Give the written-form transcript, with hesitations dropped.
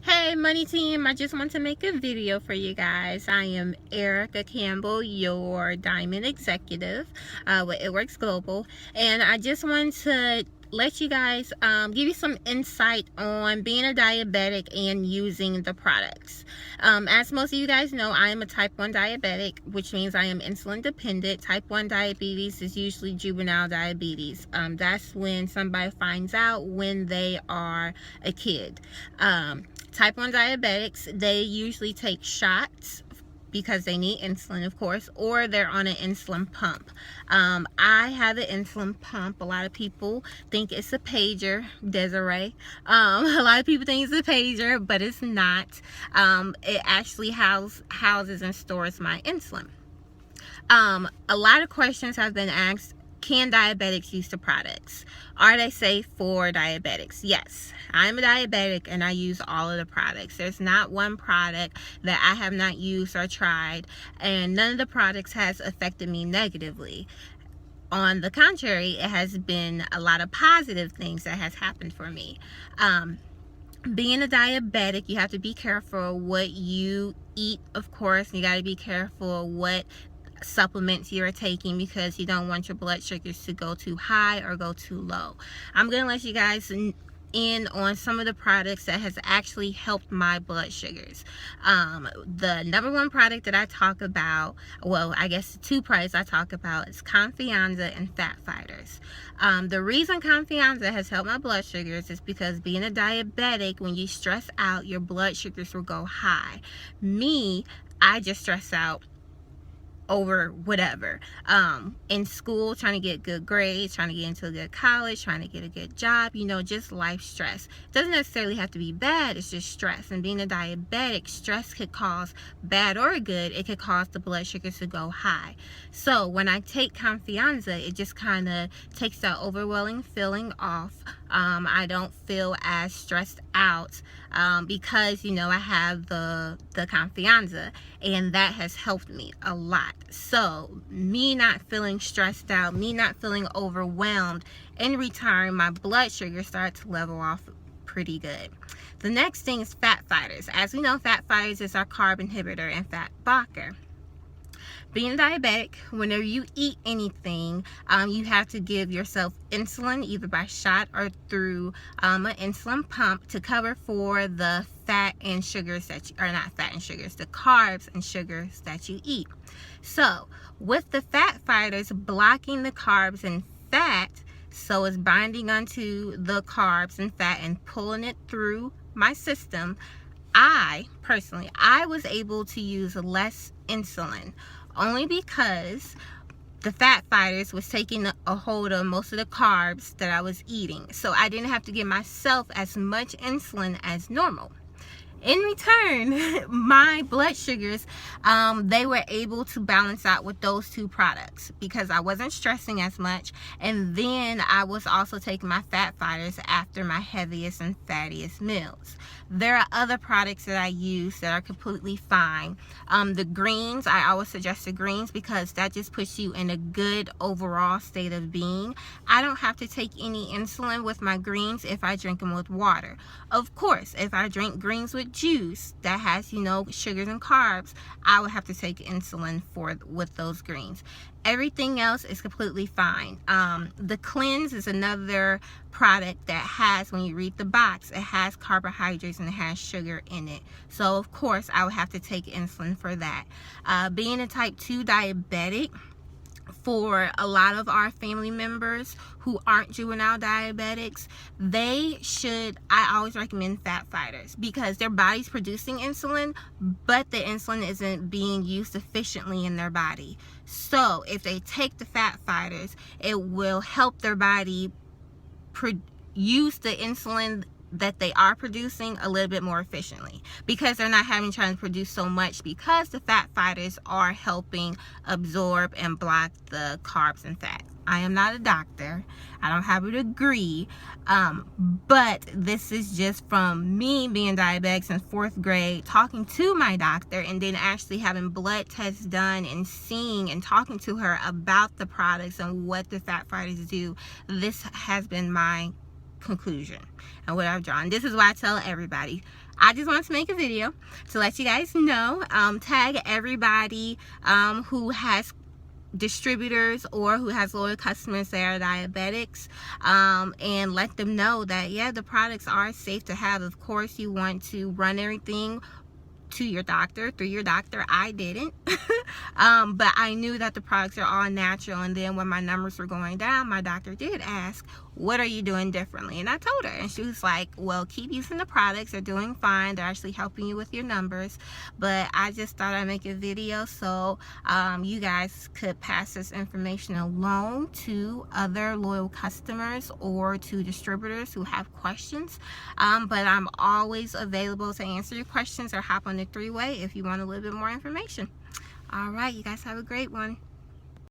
Hey money team, I just want to make a video for you guys. I am Erica Campbell, your diamond executive with It Works Global, and I just want to let you guys give you some insight on being a diabetic and using the products. As most of you guys know, I am a type 1 diabetic, which means I am insulin dependent. Type 1 diabetes is usually juvenile diabetes. That's when somebody finds out when they are a kid. Type 1 diabetics, they usually take shots because they need insulin, of course, or they're on an insulin pump. I have an insulin pump. A lot of people think it's a pager, Desiree. A lot of people think it's a pager, but it's not. It actually houses and stores my insulin. A lot of questions have been asked. Can diabetics use the products? Are they safe for diabetics? Yes, I'm a diabetic and I use all of the products. There's not one product that I have not used or tried, and none of the products has affected me negatively. On the contrary, it has been a lot of positive things that has happened for me. Being a diabetic, you have to be careful what you eat, of course. You got to be careful what supplements you're taking because you don't want your blood sugars to go too high or go too low. I'm going to let you guys in on some of the products that has actually helped my blood sugars. The number one product that I talk about, well, I guess the two products I talk about is Confianza and Fat Fighters. The reason Confianza has helped my blood sugars is because being a diabetic, when you stress out, your blood sugars will go high. I just stress out over whatever, in school, trying to get good grades, trying to get into a good college, trying to get a good job, just life stress. It doesn't necessarily have to be bad, it's just stress. And being a diabetic, stress could cause bad or good, it could cause the blood sugars to go high. So when I take Confianza, it just kind of takes that overwhelming feeling off. I don't feel as stressed out because I have the Confianza, and that has helped me a lot. So me not feeling stressed out, me not feeling overwhelmed, in return my blood sugar started to level off pretty good. The next thing is Fat Fighters. As we know, Fat Fighters is our carb inhibitor and fat blocker. Being diabetic, whenever you eat anything, you have to give yourself insulin either by shot or through an insulin pump to cover for the fat and sugars that you, or not fat and sugars, the carbs and sugars that you eat. So with the Fat Fighters blocking the carbs and fat, so it's binding onto the carbs and fat and pulling it through my system, I was able to use less insulin, only because the Fat Fighters was taking a hold of most of the carbs that I was eating. So I didn't have to give myself as much insulin as normal. In return, my blood sugars, they were able to balance out with those two products because I wasn't stressing as much. And then I was also taking my Fat Fighters after my heaviest and fattiest meals. There are other products that I use that are completely fine. The greens, I always suggest the greens because that just puts you in a good overall state of being. I don't have to take any insulin with my greens if I drink them with water. Of course, if I drink greens with juice that has sugars and carbs, I would have to take insulin with those greens. Everything else is completely fine. The Cleanse is another product that has, when you read the box, it has carbohydrates and it has sugar in it. So of course I would have to take insulin for that. Being a type 2 diabetic, for a lot of our family members who aren't juvenile diabetics, I always recommend Fat Fighters because their body's producing insulin, but the insulin isn't being used efficiently in their body. So if they take the Fat Fighters, it will help their body use the insulin that they are producing a little bit more efficiently because they're not trying to produce so much, because the Fat Fighters are helping absorb and block the carbs and fat. I am not a doctor, I don't have a degree, but this is just from me being diabetic since 4th grade, talking to my doctor, and then actually having blood tests done and seeing and talking to her about the products and what the Fat Fighters do. This has been my conclusion and what I've drawn. This is why I tell everybody, I just want to make a video to let you guys know, tag everybody who has distributors or who has loyal customers that are diabetics, and let them know that, yeah, the products are safe to have. Of course, you want to run everything to your doctor, through your doctor. I didn't. But I knew that the products are all natural, and then when my numbers were going down, my doctor did ask, what are you doing differently? And I told her, and she was like, well, keep using the products, they're doing fine, they're actually helping you with your numbers. But I just thought I'd make a video so you guys could pass this information along to other loyal customers or to distributors who have questions. But I'm always available to answer your questions or hop on the three-way if you want a little bit more information. All right, you guys have a great one.